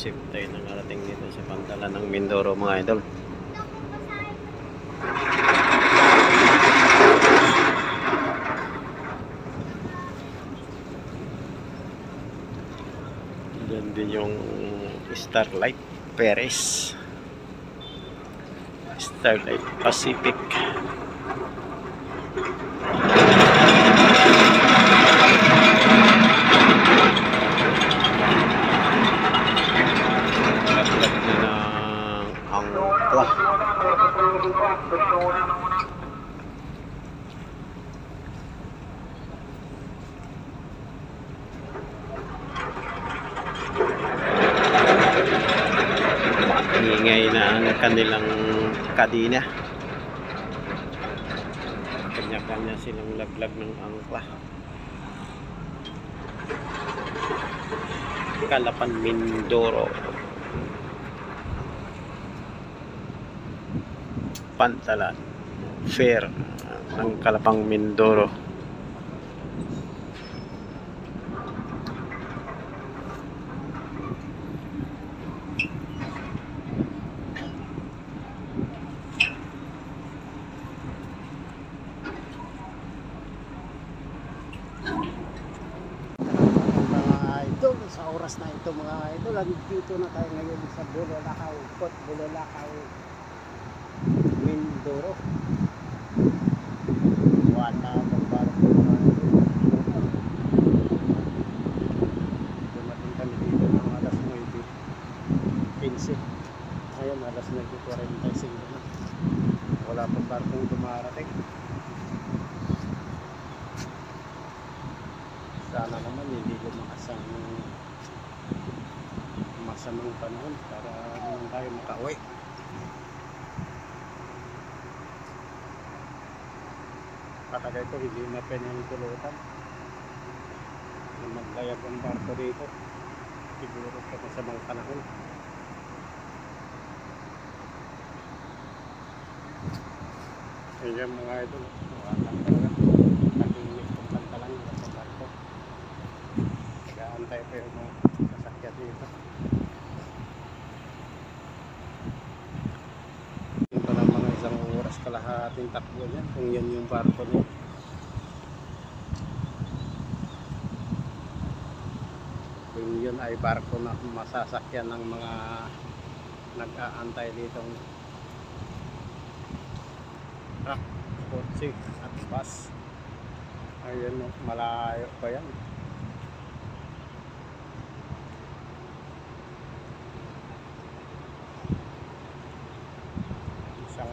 safe tayo nang narating dito sa pantalan ng Mindoro mga idol. Diyan din yung Starlight Perez, Starlight Pacific. Ingay na ang kanilang kadina. Kanya-kanya silang laglag ng angkla. Kalapan Mindoro, pantalan fair ng Kalapang Mindoro. Sa oras na ito mga idol, nandito na tayo ngayon sa Bulalakaw, Port Bulalakaw, Mindoro. Wala ng barko mga idol. Dumating kami dito ng alas 9:15. Ngayon alas 9:45 na. Wala pang barkong dumarating. Sana naman hindi lumakas ang masamang panahon para naman tayo makauwi. Patagay ko hindi na pinahintulutan na maglayag ang barko dito, siguro sa masamang panahon. Ayan mga idol, walang talaga nagingit kung kanta lang yung sa barko. Nag-aantay pa yung mga sasakyan dito. Yung pa lang mga isang oras kalahating takbo yan kung yan yung barko niya. Kung yun ay barko na masasakyan ng mga nag-aantay ditong truck, kotse at bus. Ayun, malayo pa yan. Isang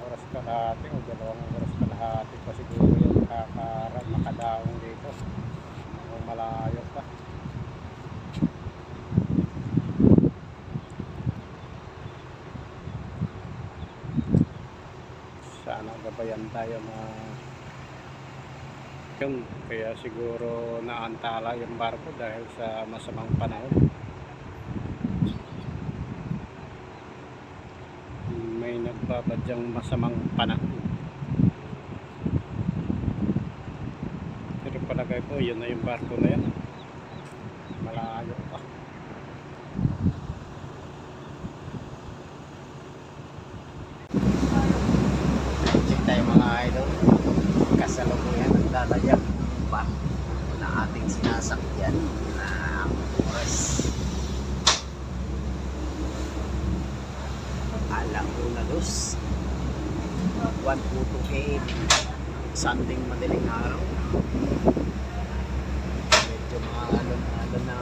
oras kalahati o 2 oras kalahati pa siguro yan makadaong dito. Malayo pa. Sana gabayan tayo na yun, kaya siguro naantala yung barko dahil sa masamang panahon. May nagbabadyang masamang panahon. Pero palagay ko yun na yung barko na yan. Malayo pa. Check tayo mga idol. Kasalukuyan ang lalayag pa na ating sinasakyan na oras. Alauna dos 1:28 Sunday madaling araw. Medyo mga alon na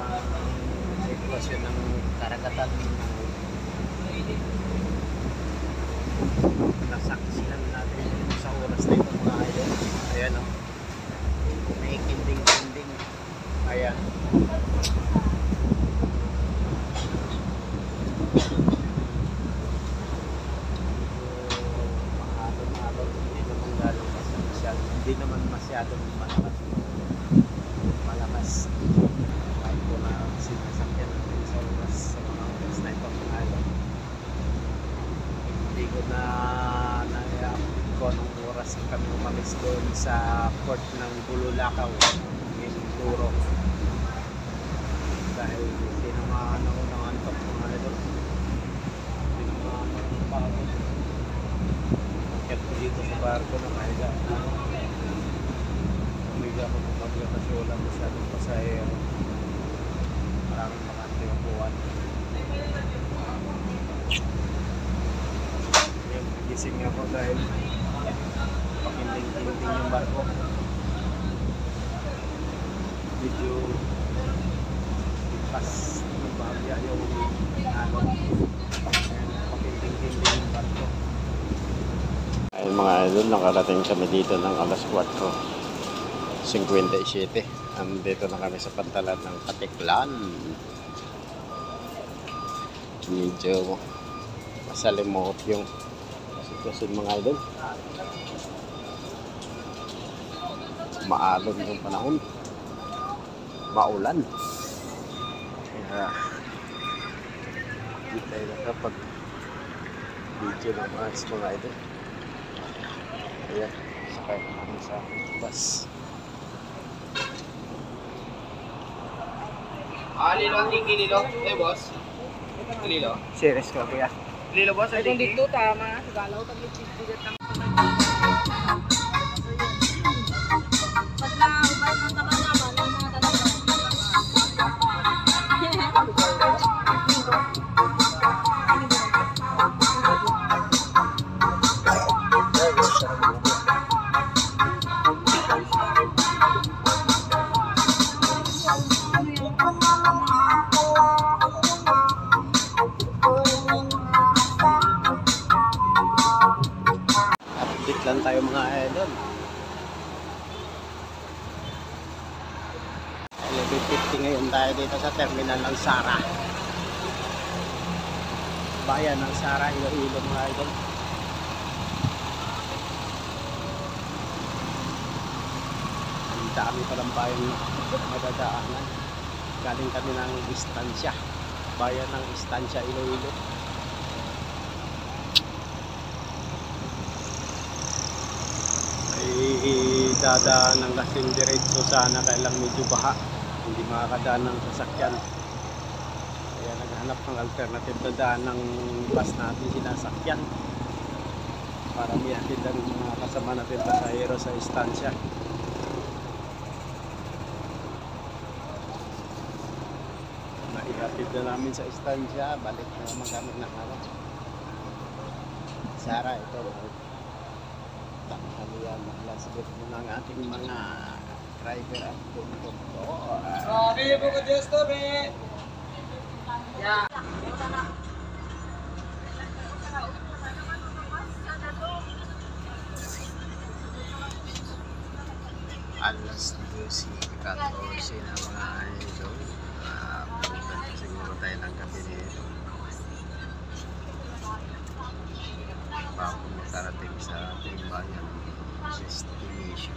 sitwasyon ng karagatan. Nasaksihan natin sa oras na ito mga idol. Ayan o, may kinding-kinding. Ayan. Hindi naman masyadong malakas kahit po na sinasakyan natin sa oras sa mga oras na ito mga idol. Hindi ko na kung anong oras kami umalis doon sa port ng Bulalakaw, Mindoro, dahil tinamaan ako ng nakakapagod. Akit ko dito sa barko na mahiga. Umiga ako ng bagyo kasi wala masyadong pasahero. Maraming makante yung buwan. Ngayon, nagising ako dahil pakinding-kinding yung barko. Medyo pas ng bahagya yung ano. Pakinding-kinding yung barko. Ayun mga idol, nakarating kami dito ng alas 4:57. Andito na kami sa pantalan ng Katiklan. Medyo masalimot yung sitwasyon mga idol. Maalon yung panahon. Maulan. Kaya hindi tayo nakapag video ng mga idol. Ayan, sakay na kami sa bus. Lilo, tinggi Lilo. Boss. Lilo. Serious ka kuya? Lilo, boss. Ay, kung dito, tama. Sigalaw, tag-ipigat ng paglaubay ng tama-tama ng mga talaga. Update lang tayo mga idol. 11:50 ngayon tayo dito sa terminal ng Sara. Bayan ng Sara, Iloilo mga idol. Ang dami pa ng bayan madadaanan. Galing kami ng Istansya. Bayan ng Istansya, Iloilo. Ay dadaan ng kasing diretso sana, kailang medyo baha, hindi makakadaan ng sasakyan, kaya naghanap ng alternative na daan ng bus natin sinasakyan para mihatid ang mga kasama natin pasahero sa istansya. Naihatid na namin sa istansya, balik na naman kami ng Sara. Ito kami yan, last bit mo ng ating mga driver at konduktor. Bili po ko Diyos to, be. Yeah. Alas 12:14 na mga idol. Punta na siguro tayo ng gabi dito bago makarating sa ating bayan destination.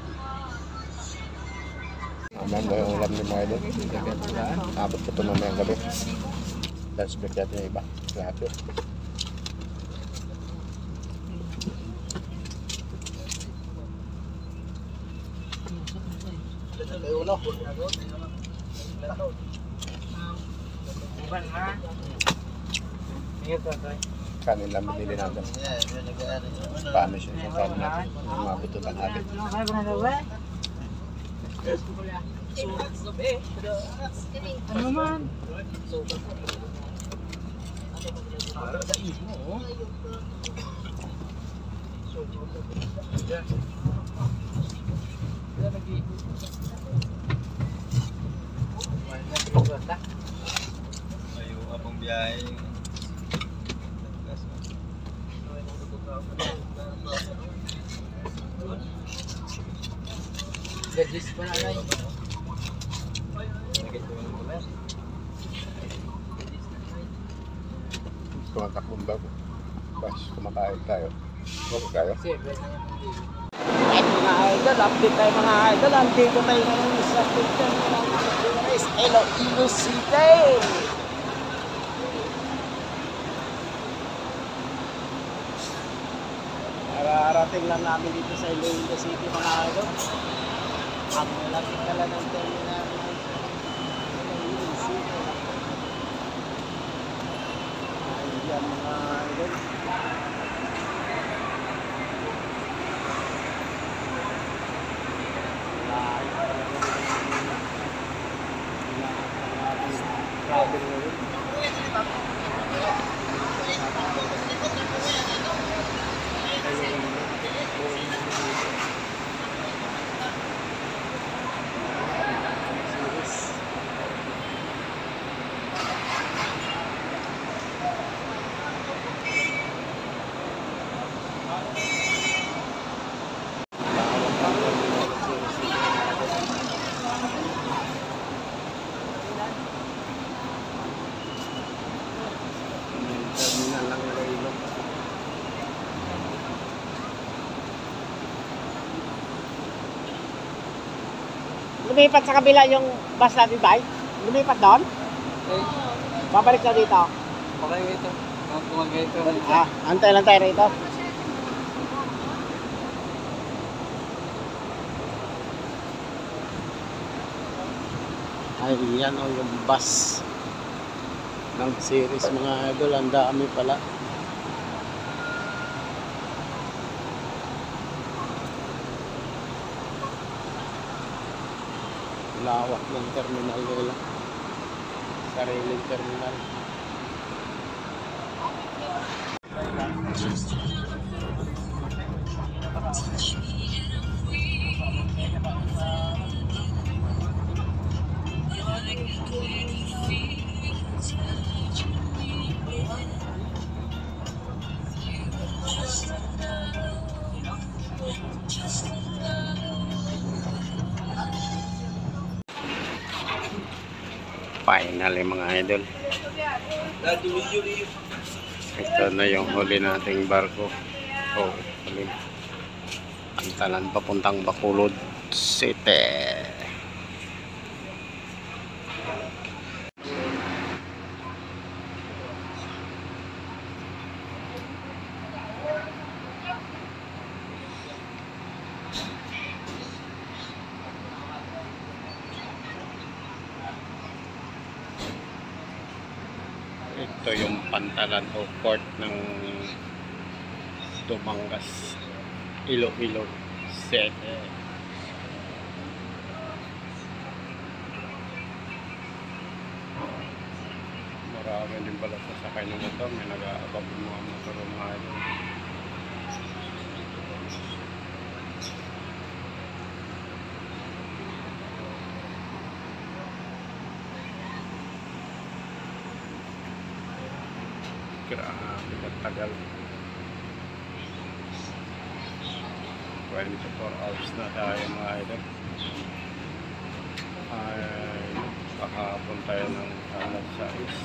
Aman ba yung ulam ni mga idol? Abot ko ito mamayang gabi. Let's break natin yung iba. Lahat yun. Kanin lang binili natin. Paano siya yung kanin natin? Yung mabuto lang natin. Ano man? Ayaw abang biyahe. Gadis pa na lang. Kumatakbong bago. Bas, kumakain tayo. Bago tayo. At mga idol, update tayo mga idol. Andito tayo ngayon sa picture ng Iloilo City. Nararating lang namin dito sa Iloilo City mga idol. Ang malapit pala ng terminal ng Iloilo City. Ayan mga idol. Terminal ng Iloilo. Lumipat sa kabila yung bus natin, bay? Lumipat doon? Okay. Babalik na dito. Okay, ito. Tumagay ito. Antay lang tayo rito. Ay, yan o yung bus ng series mga idol. Ang dami pala. Lawak ng terminal nila. Sariling terminal. Finally mga idol. Ito na yung huli nating barko. Oh, huli. Pantalan papuntang Bacolod City. Ito yung pantalan o port ng Dumangas, Iloilo City. Marami din pala sasakay ng motor. May nag-aabag ng mga motor o mga idol. Grabe katagal. 24 hours na tayo mga idol. Ay pakahapon tayo ng alas 6.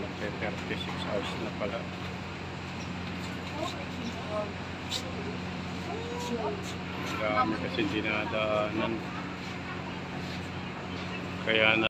Magte 36 hours na pala. Ang dami kasi dinadaanan. Kaya na